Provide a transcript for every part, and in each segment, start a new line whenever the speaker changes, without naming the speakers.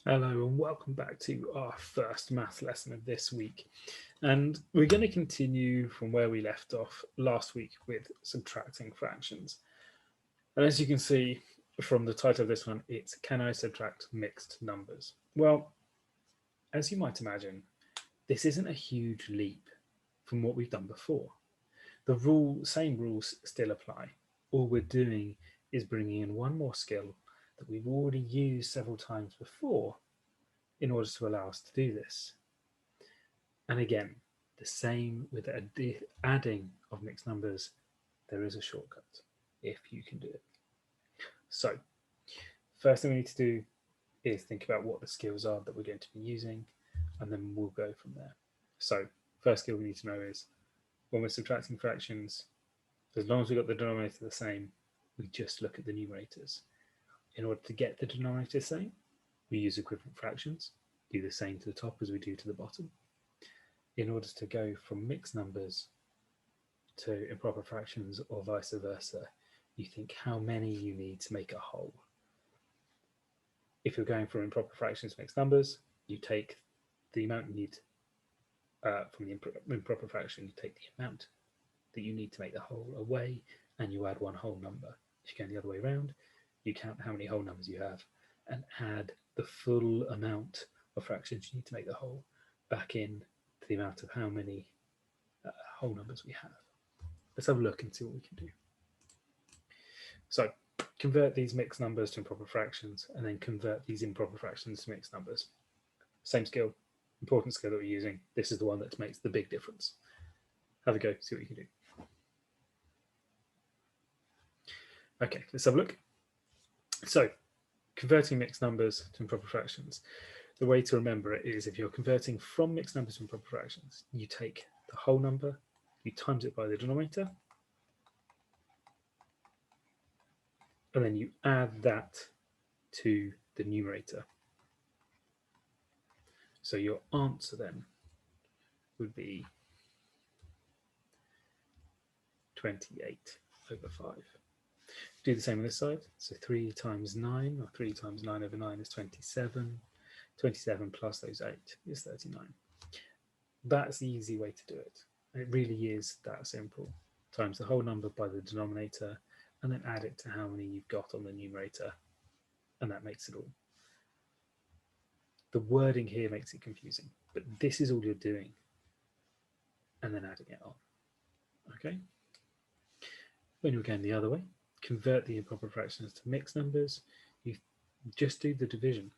Hello and welcome back to our first math lesson of this week. And we're going to continue from where we left off last week with subtracting fractions. And as you can see from the title of this one, it's Can I Subtract Mixed Numbers? Well, as you might imagine, this isn't a huge leap from what we've done before. Same rules still apply. All we're doing is bringing in one more skill that we've already used several times before in order to allow us to do this. And again, the same with adding of mixed numbers, there is a shortcut if you can do it. So, first thing we need to do is think about what the skills are that we're going to be using, and then we'll go from there. So, first skill we need to know is when we're subtracting fractions, as long as we've got the denominator the same, we just look at the numerators. In order to get the denominator the same, we use equivalent fractions, do the same to the top as we do to the bottom. In order to go from mixed numbers to improper fractions or vice versa, you think how many you need to make a whole. If you're going from improper fractions to mixed numbers, you take the amount you need from the improper fraction, you take the amount that you need to make the whole away, and you add one whole number. If you're going the other way around, you count how many whole numbers you have and add the full amount of fractions you need to make the whole back in to the amount of how many whole numbers we have. Let's have a look and see what we can do. So convert these mixed numbers to improper fractions and then convert these improper fractions to mixed numbers. Same skill, important skill that we're using. This is the one that makes the big difference. Have a go, see what you can do. Okay, let's have a look. So converting mixed numbers to improper fractions. The way to remember it is if you're converting from mixed numbers to improper fractions, you take the whole number, you times it by the denominator, and then you add that to the numerator. So your answer then would be 28 over 5. Do the same on this side. So 3 times 9, or 3 times 9 over 9 is 27. 27 plus those 8 is 39. That's the easy way to do it. It really is that simple. Times the whole number by the denominator, and then add it to how many you've got on the numerator, and that makes it all. The wording here makes it confusing, but this is all you're doing, and then adding it on. Okay? When you're going the other way, convert the improper fractions to mixed numbers. You just do the division.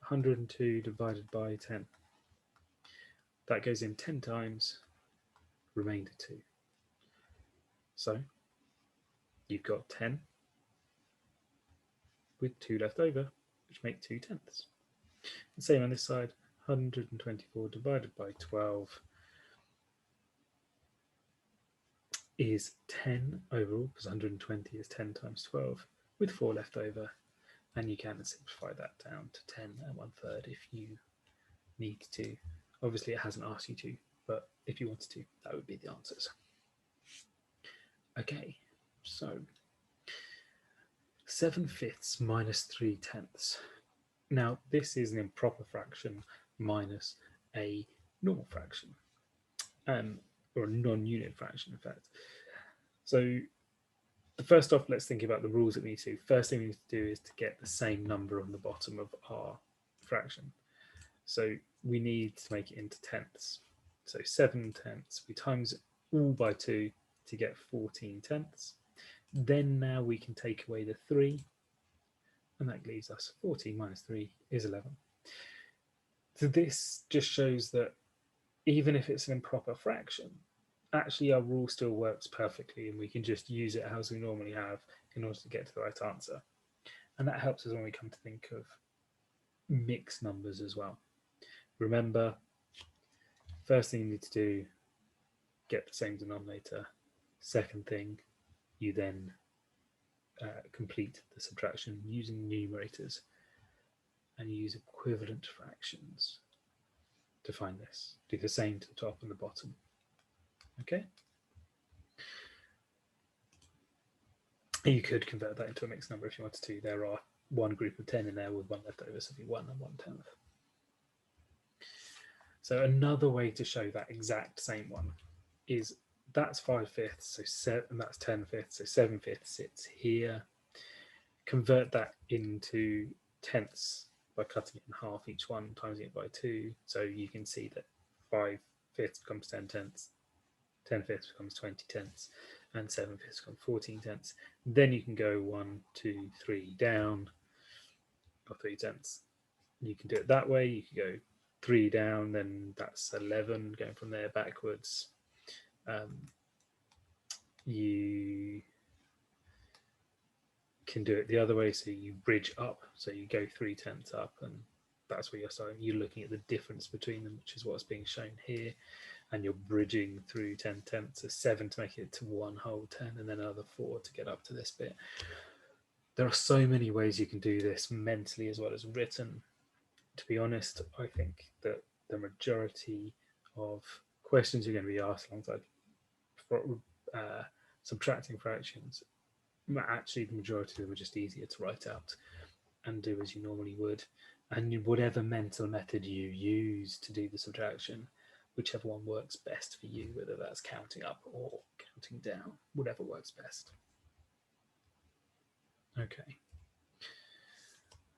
102 divided by 10. That goes in 10 times, remainder 2. So you've got 10 with 2 left over, which make 2 tenths. The same on this side, 124 divided by 12 is 10 overall, because 120 is 10 times 12, with 4 left over, and you can simplify that down to 10 and 1/3 if you need to. Obviously it hasn't asked you to, but if you wanted to, that would be the answers. Okay, so 7/5 minus 3/10. Now this is an improper fraction minus a normal fraction, or a non-unit fraction in fact. So first off, let's think about the rules that we need to do. First thing we need to do is to get the same number on the bottom of our fraction. So we need to make it into tenths. So 7/10, we times all by 2 to get 14/10. Then now we can take away the 3, and that leaves us 14 minus 3 is 11. So this just shows that even if it's an improper fraction, actually our rule still works perfectly, and we can just use it as we normally have in order to get to the right answer. And that helps us when we come to think of mixed numbers as well. Remember, first thing you need to do, get the same denominator. Second thing, you then complete the subtraction using numerators, and you use equivalent fractions to find this. Do the same to the top and the bottom. Okay? You could convert that into a mixed number if you wanted to. There are one group of 10 in there with one left over, so it'll be 1 and 1/10. So another way to show that exact same one is that's 5/5, and that's 10/5, so 7/5 sits here. Convert that into tenths by cutting it in half each one, timesing it by 2. So you can see that 5/5 becomes 10 tenths, 10/5 becomes 20 tenths, and 7/5 becomes 14 tenths. Then you can go 1, 2, 3 down, or 3 tenths. You can do it that way. You can go 3 down, then that's 11, going from there backwards. You can do it the other way, so you bridge up, so you go 3 tenths up, and that's where you're starting. You're looking at the difference between them, which is what's being shown here, and you're bridging through 10 tenths, so 7 to make it to 1 whole 10, and then another 4 to get up to this bit. There are so many ways you can do this mentally as well as written. To be honest, I think that the majority of questions you're going to be asked alongside subtracting fractions, actually the majority of them are just easier to write out and do as you normally would. And whatever mental method you use to do the subtraction, whichever one works best for you, whether that's counting up or counting down, whatever works best. Okay.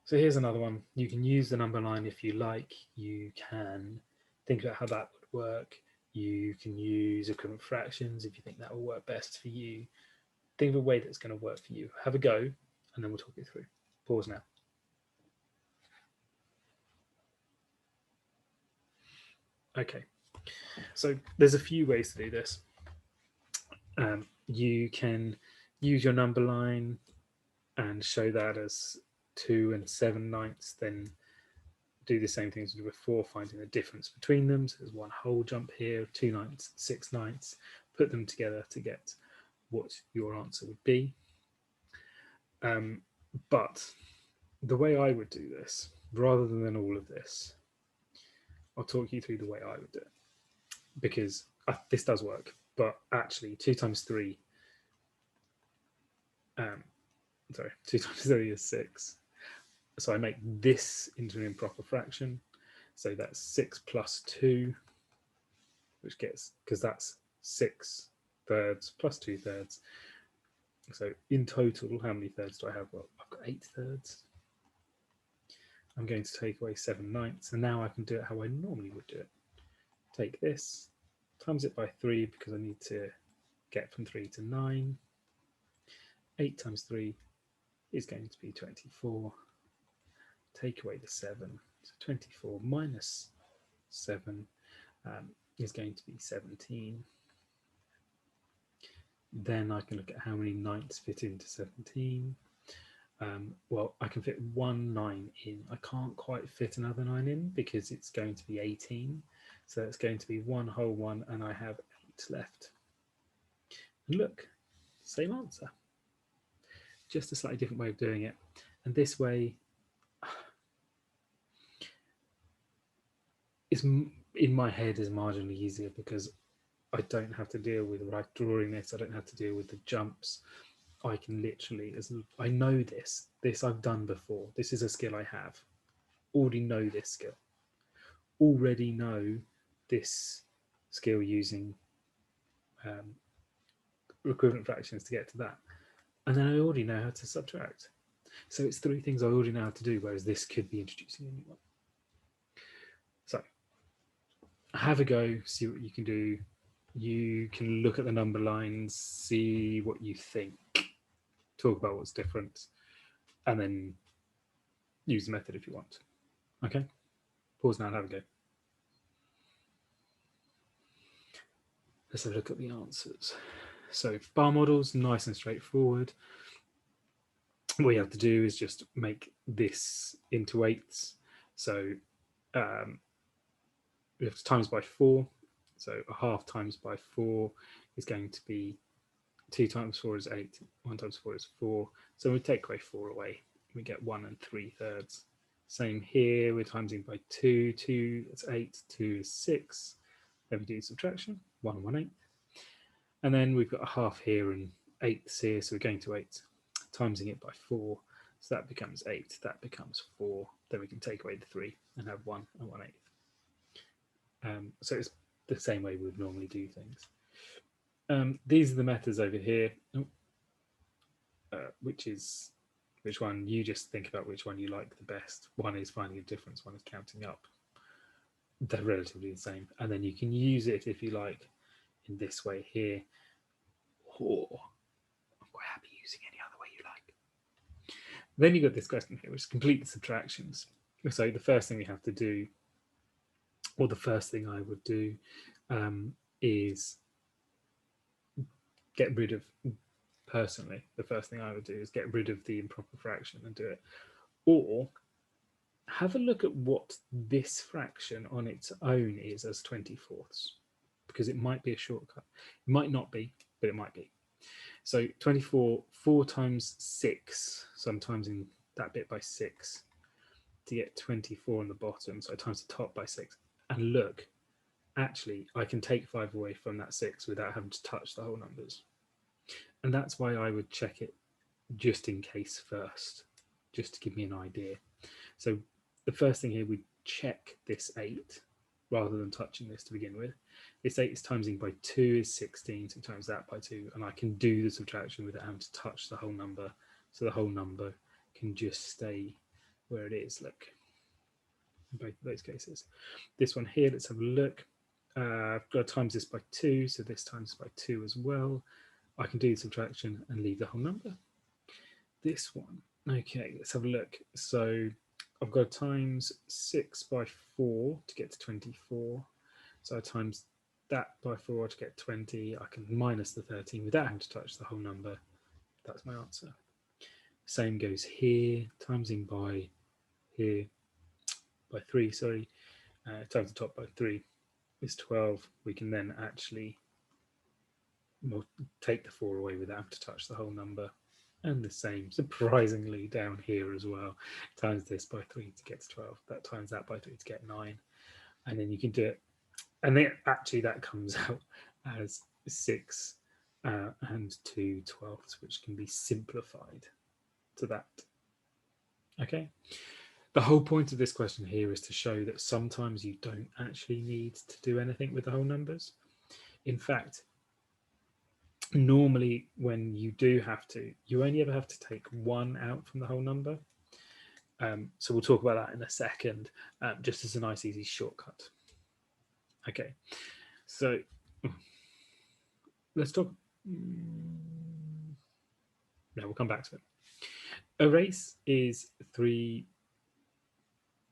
So here's another one. You can use the number line if you like. You can think about how that would work. You can use equivalent fractions if you think that will work best for you. Think of a way that's going to work for you. Have a go, and then we'll talk it through. Pause now. Okay, so there's a few ways to do this. You can use your number line and show that as 2 and 7/9, then do the same thing as we did before, finding the difference between them. So there's one whole jump here, 2/9, 6/9, put them together to get what your answer would be. But the way I would do this, rather than all of this, I'll talk you through the way I would do it, because this does work, but actually 2 times 3, 2 times 3 is 6. So I make this into an improper fraction. So that's 6 plus 2, which gets, because that's 6 thirds plus 2 thirds. So in total, how many thirds do I have? Well, I've got 8 thirds. I'm going to take away 7/9, and now I can do it how I normally would do it. Take this, times it by 3, because I need to get from 3 to 9. 8 times 3 is going to be 24. Take away the 7. So 24 minus 7 is going to be 17. Then I can look at how many 9ths fit into 17. Well, I can fit 1 9 in. I can't quite fit another 9 in because it's going to be 18. So it's going to be 1 whole 1, and I have 8 left. And look, same answer. Just a slightly different way of doing it. And this way is, in my head, is marginally easier because I don't have to deal with drawing this. I don't have to deal with the jumps. I can literally, I know this I've done before. This is a skill I have. Already know this skill. Already know this skill using equivalent fractions to get to that. And then I already know how to subtract. So it's 3 things I already know how to do, whereas this could be introducing a new one. So have a go, see what you can do. You can look at the number lines, see what you think, talk about what's different, and then use the method if you want. Okay, pause now and have a go. Let's have a look at the answers. So bar models, nice and straightforward. What you have to do is just make this into 8ths. So we have to times by 4. So a half times by 4 is going to be 2 times 4 is 8, 1 times 4 is 4. So we take away 4 away, we get 1 and 3 thirds. Same here, we're timesing by 2, 2 is 8, 2 is 6. Then we do subtraction, 1 and 1/8. And then we've got a half here and 8ths here, so we're going to 8, timesing it by 4. So that becomes 8, that becomes 4. Then we can take away the 3 and have 1 and 1/8. So it's the same way we would normally do things. These are the methods over here, which one you just think about which one you like the best. One is finding a difference, one is counting up. They're relatively the same. And then you can use it if you like in this way here, or I'm quite happy using any other way you like. Then you've got this question here, which is complete the subtractions. So the first thing we have to do, or the first thing I would do, is get rid of, personally, the first thing I would do is get rid of the improper fraction and do it. Or have a look at what this fraction on its own is as 24ths, because it might be a shortcut. It might not be, but it might be. So 24, 4 times 6, so I'm timesing that bit by 6 to get 24 on the bottom, so I times the top by 6. And look, actually, I can take 5 away from that 6 without having to touch the whole numbers. And that's why I would check it just in case first, just to give me an idea. So the first thing here, we check this 8 rather than touching this to begin with. This 8 is timesing by 2 is 16, so times that by 2, and I can do the subtraction without having to touch the whole number. So the whole number can just stay where it is. Look, in both of those cases. This one here, let's have a look. I've got to times this by 2, so this times by 2 as well. I can do the subtraction and leave the whole number. This one, okay, let's have a look. So I've got to times 6 by 4 to get to 24. So I times that by 4 to get 20. I can minus the 13 without having to touch the whole number. That's my answer. Same goes here, timesing by here, by 3, sorry, times the top by 3 is 12. We can then actually take the 4 away without having to touch the whole number. And the same, surprisingly, down here as well. Times this by 3 to get to 12. That times that by 3 to get 9. And then you can do it. And then actually that comes out as 6 and 2/12, which can be simplified to that. Okay. The whole point of this question here is to show that sometimes you don't actually need to do anything with the whole numbers. In fact, normally when you do have to, you only ever have to take 1 out from the whole number. So we'll talk about that in a second, just as a nice easy shortcut. Okay, so let's talk. No, we'll come back to it. A race is 3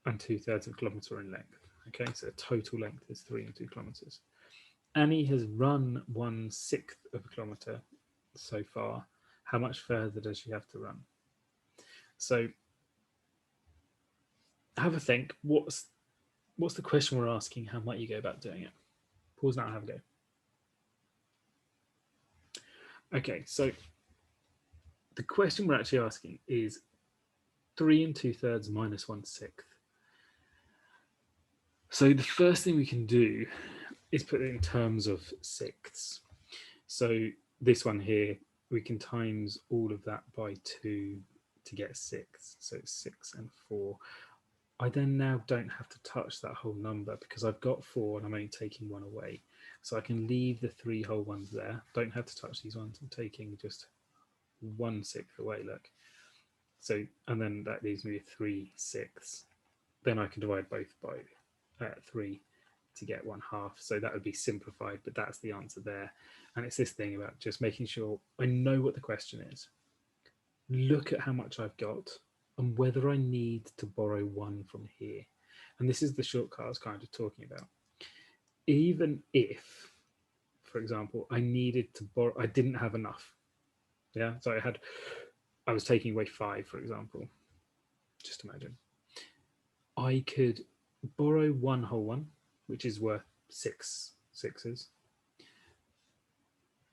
2/3 of a kilometre in length. Okay, so total length is 3 2 kilometres. Annie has run 1/6 of a kilometre so far. How much further does she have to run? So have a think. What's the question we're asking? How might you go about doing it? Pause now and have a go. Okay, so the question we're actually asking is 3 2/3 minus 1/6. So the first thing we can do is put it in terms of sixths. So this one here, we can times all of that by 2 to get 6. So it's 6 and 4. I then now don't have to touch that whole number because I've got 4 and I'm only taking 1 away. So I can leave the 3 whole ones there. Don't have to touch these ones. I'm taking just 1/6 away, look. So, and then that leaves me with 3/6. Then I can divide both by 3 to get 1/2. So that would be simplified, but that's the answer there. And it's this thing about just making sure I know what the question is. Look at how much I've got and whether I need to borrow 1 from here. And this is the shortcut I was kind of talking about. Even if, for example, I needed to borrow, I didn't have enough. Yeah, so I was taking away 5, for example. Just imagine. I could borrow 1 whole one, which is worth 6 sixes.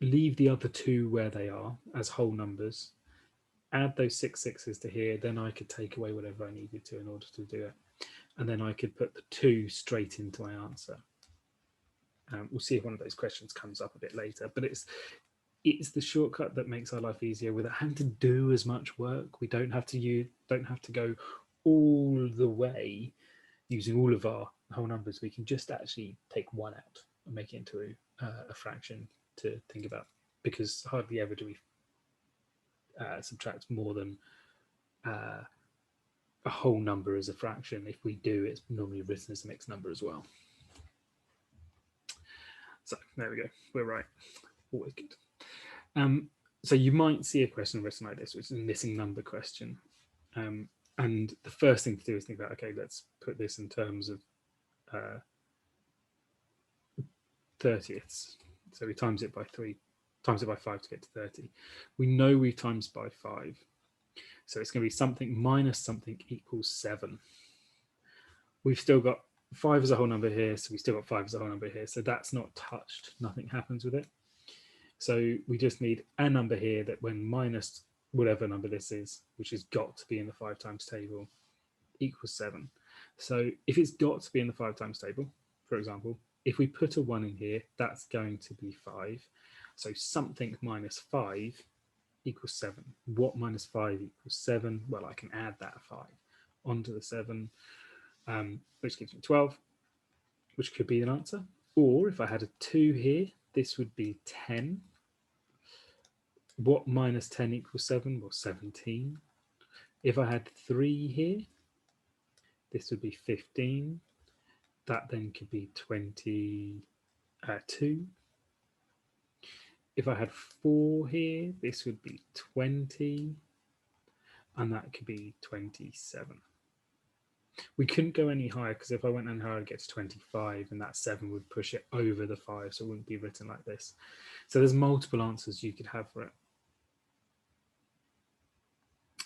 Leave the other 2 where they are as whole numbers. Add those 6 sixes to here, then I could take away whatever I needed to in order to do it. And then I could put the 2 straight into my answer. We'll see if one of those questions comes up a bit later, but it's the shortcut that makes our life easier without having to do as much work. We don't have to go all the way using all of our whole numbers. We can just actually take one out and make it into a fraction to think about, because hardly ever do we subtract more than a whole number as a fraction. If we do, it's normally written as a mixed number as well. So there we go, we're right, always good. So you might see a question written like this, which is a missing number question. And the first thing to do is think about, okay, let's put this in terms of 30ths. So we times it by 3, times it by 5 to get to 30. We know we've times by 5. So it's going to be something minus something equals 7. We've still got 5 as a whole number here, so we still got 5 as a whole number here. So that's not touched. Nothing happens with it. So we just need a number here that when minus whatever number this is, which has got to be in the 5 times table, equals 7. So if it's got to be in the 5 times table, for example, if we put a 1 in here, that's going to be 5. So something minus 5 equals 7. What minus 5 equals 7? Well, I can add that 5 onto the 7, which gives me 12, which could be an answer. Or if I had a 2 here, this would be 10. What minus 10 equals 7? Well, 17. If I had 3 here, this would be 15. That then could be 22. If I had 4 here, this would be 20. And that could be 27. We couldn't go any higher, because if I went any higher, I'd get to 25, and that 7 would push it over the 5, so it wouldn't be written like this. So there's multiple answers you could have for it,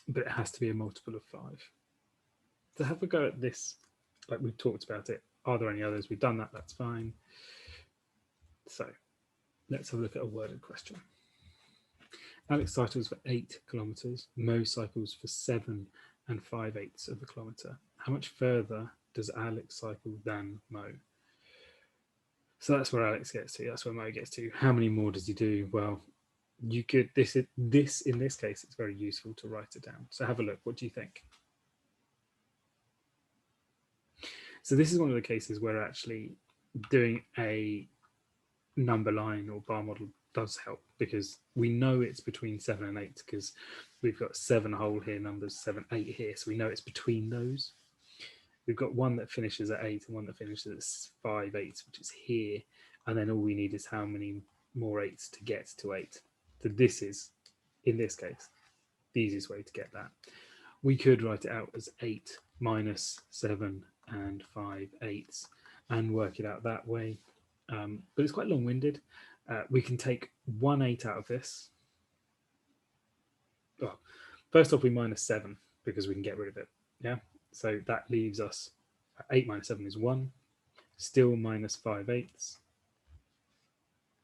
but it has to be a multiple of 5. So have a go at this, like we've talked about it. Are there any others? We've done that, that's fine. So let's have a look at a worded question. Alex cycles for 8 kilometers. Mo cycles for 7 5/8 of a kilometer. How much further does Alex cycle than Mo? So that's where Alex gets to. That's where Mo gets to. How many more does he do? Well, you could, in this case, it's very useful to write it down. So have a look. What do you think? So this is one of the cases where actually doing a number line or bar model does help, because we know it's between 7 and 8, because we've got 7 whole here, numbers 7, 8 here, so we know it's between those. We've got one that finishes at 8 and one that finishes at 5/8, which is here, and then all we need is how many more 8s to get to 8. So this is, in this case, the easiest way to get that. We could write it out as 8 minus 7 5/8 and work it out that way, but it's quite long-winded. We can take 1 8 out of this. Well, first off, we minus 7 because we can get rid of it. Yeah, so that leaves us 8 minus 7 is 1, still minus 5/8,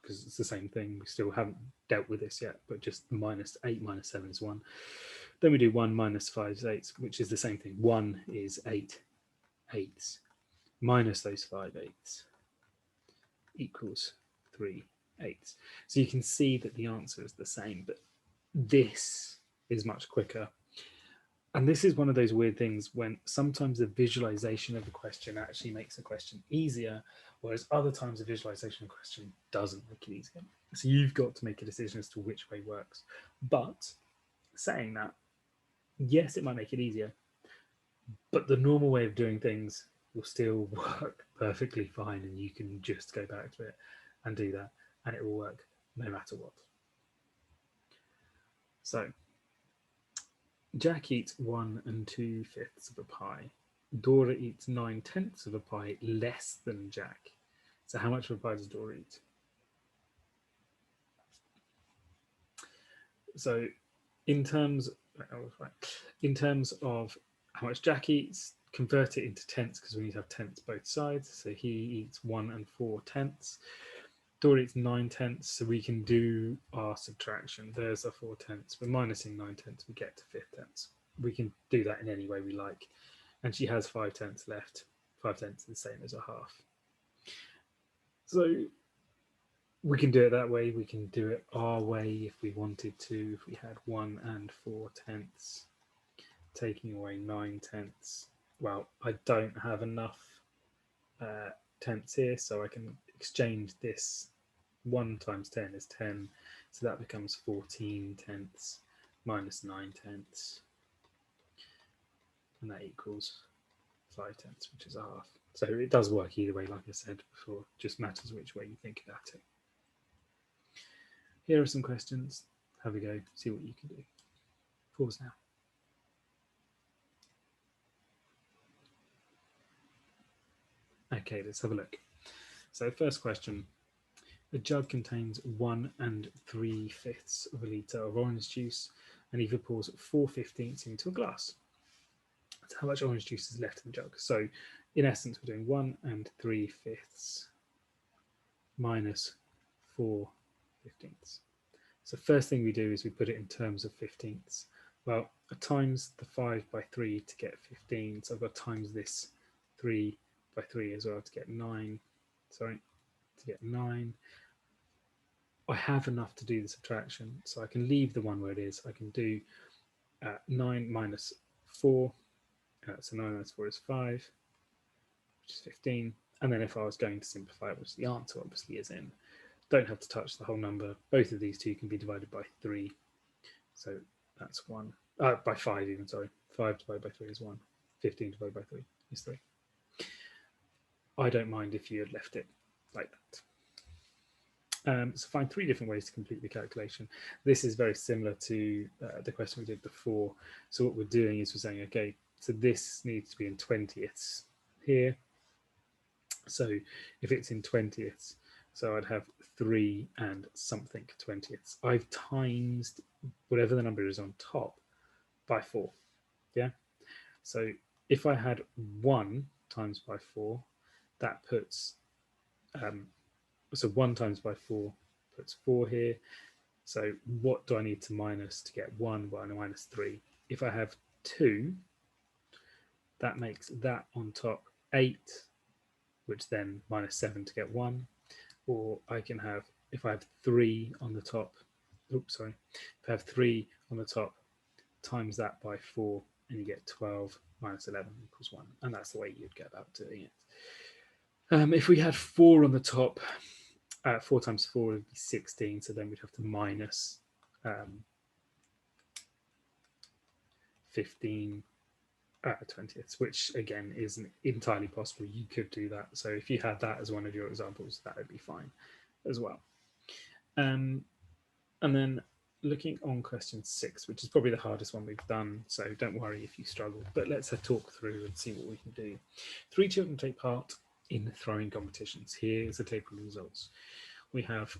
because it's the same thing. We still haven't dealt with this yet, but just minus 8 minus 7 is 1. Then we do 1 minus 5/8, which is the same thing. 1 is 8 8s minus those 5/8 equals 3 8s. So you can see that the answer is the same, but this is much quicker. And this is one of those weird things when sometimes the visualization of the question actually makes the question easier, whereas other times the visualization of the question doesn't make it easier. So you've got to make a decision as to which way works. But saying that, yes, it might make it easier, but the normal way of doing things will still work perfectly fine, and you can just go back to it and do that, and it will work no matter what. So Jack eats 1 2/5 of a pie. Dora eats 9/10 of a pie less than Jack. So how much of a pie does Dora eat? So in terms of how much Jack eats, convert it into tenths, because we need to have tenths both sides. So he eats 1 4/10. Dora eats 9/10, so we can do our subtraction. There's our 4/10. We're minusing 9/10, we get to 5/10. We can do that in any way we like. And she has 5/10 left. 5/10 is the same as a half. So we can do it that way. We can do it our way if we wanted to. If we had 1 and 4/10, taking away 9/10. Well, I don't have enough tenths here, so I can exchange this. 1 times 10 is 10, so that becomes 14/10 minus 9/10, and that equals 5/10, which is a half. So it does work either way, like I said before, just matters which way you think about it. Here are some questions. Have a go, see what you can do. Pause now. Okay, let's have a look. So first question, a jug contains 1 3/5 of a litre of orange juice and Eva pours 4/15 into a glass. So how much orange juice is left in the jug? So in essence, we're doing 1 3/5 minus 4/15. So first thing we do is we put it in terms of 15ths. Well, I times the 5 by 3 to get 15. So I've got times this 3 by 3 as well to get 9. Sorry, to get 9. I have enough to do the subtraction, so I can leave the one where it is. I can do 9 minus 4. So 9 minus 4 is 5, which is 15. And then if I was going to simplify it, which the answer obviously is in, don't have to touch the whole number. Both of these two can be divided by 3. So that's 1. By 5 even, sorry. 5 divided by 3 is 1. 15 divided by 3 is 3. I don't mind if you had left it like that. So find 3 different ways to complete the calculation. This is very similar to the question we did before. So what we're doing is we're saying, okay, so this needs to be in 20ths here. So if it's in 20ths, so I'd have 3 and something 20ths. I've times whatever the number is on top by 4. Yeah. So if I had 1 times by 4, that puts so 1 times by 4 puts 4 here. So what do I need to minus to get 1? Well, I minus 3. If I have 2, that makes that on top 8, which then minus 7 to get 1. Or I can have, if I have 3 on the top, oops, sorry. If I have 3 on the top, times that by 4, and you get 12 minus 11 equals 1. And that's the way you'd go about doing it. If we had 4 on the top, 4 times 4 would be 16, so then we'd have to minus 15 20ths, which again isn't entirely possible. You could do that. So if you had that as one of your examples, that would be fine as well. And then looking on question 6, which is probably the hardest one we've done, so don't worry if you struggle, but let's talk through and see what we can do. 3 children take part in throwing competitions. Here's a table of results. We have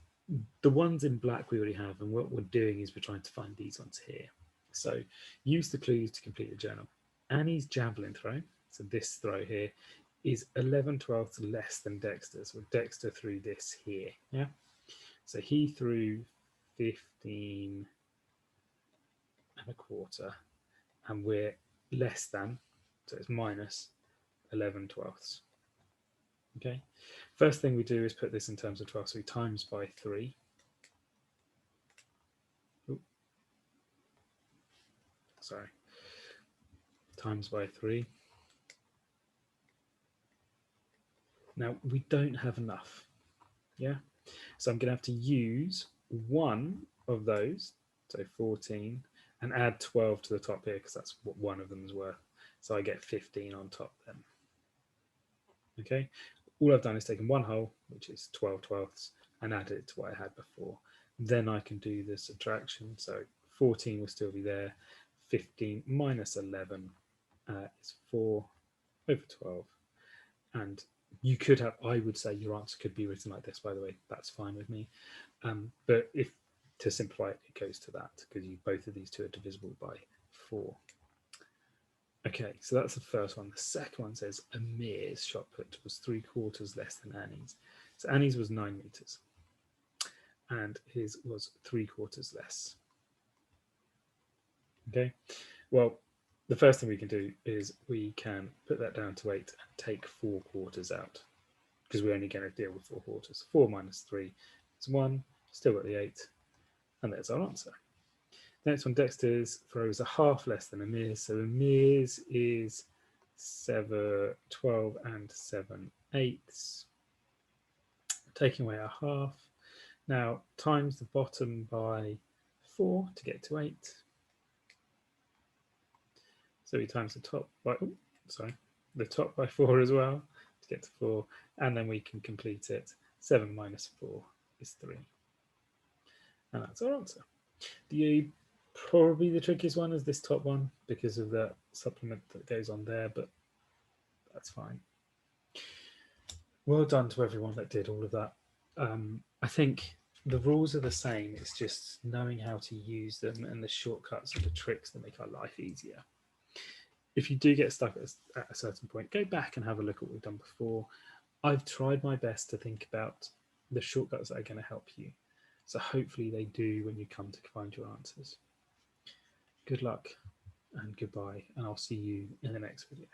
the ones in black we already have, and what we're doing is we're trying to find these ones here. So use the clues to complete the journal. Annie's javelin throw, so this throw here, is 11/12 less than Dexter's. Well, Dexter threw this here, yeah? So he threw 15 1/4, and we're less than, so it's minus 11/12. Okay, first thing we do is put this in terms of 12, so we times by 3. Ooh. Sorry, times by 3. Now we don't have enough, yeah, so I'm going to have to use one of those, so 14, and add 12 to the top here because that's what one of them is worth. So I get 15 on top then. Okay, all I've done is taken one whole, which is 12/12, and added it to what I had before. Then I can do the subtraction. So 14 will still be there. 15 minus 11 is 4/12. And you could have, I would say your answer could be written like this, by the way. That's fine with me. But if to simplify it, it goes to that because both of these two are divisible by 4. Okay, so that's the first one. The second one says Amir's shot put was 3/4 less than Annie's. So Annie's was 9 meters and his was 3/4 less. Okay, well, the first thing we can do is we can put that down to 8 and take 4/4 out because we're only going to deal with 4/4. 4 minus 3 It's 1, still got the 8, and there's our answer. The next one, Dexter's throws a half less than Amir's, so Amir's is 12 and 7/8, taking away our half. Now times the bottom by 4 to get to 8. So we times the top by the top by 4 as well to get to 4, and then we can complete it. 7 minus 4 is 3, and that's our answer. Probably the trickiest one is this top one because of the supplement that goes on there, but that's fine. Well done to everyone that did all of that. I think the rules are the same. It's just knowing how to use them and the shortcuts and the tricks that make our life easier. If you do get stuck at a certain point, go back and have a look at what we've done before. I've tried my best to think about the shortcuts that are going to help you. So hopefully they do when you come to find your answers. Good luck and goodbye, and I'll see you in the next video.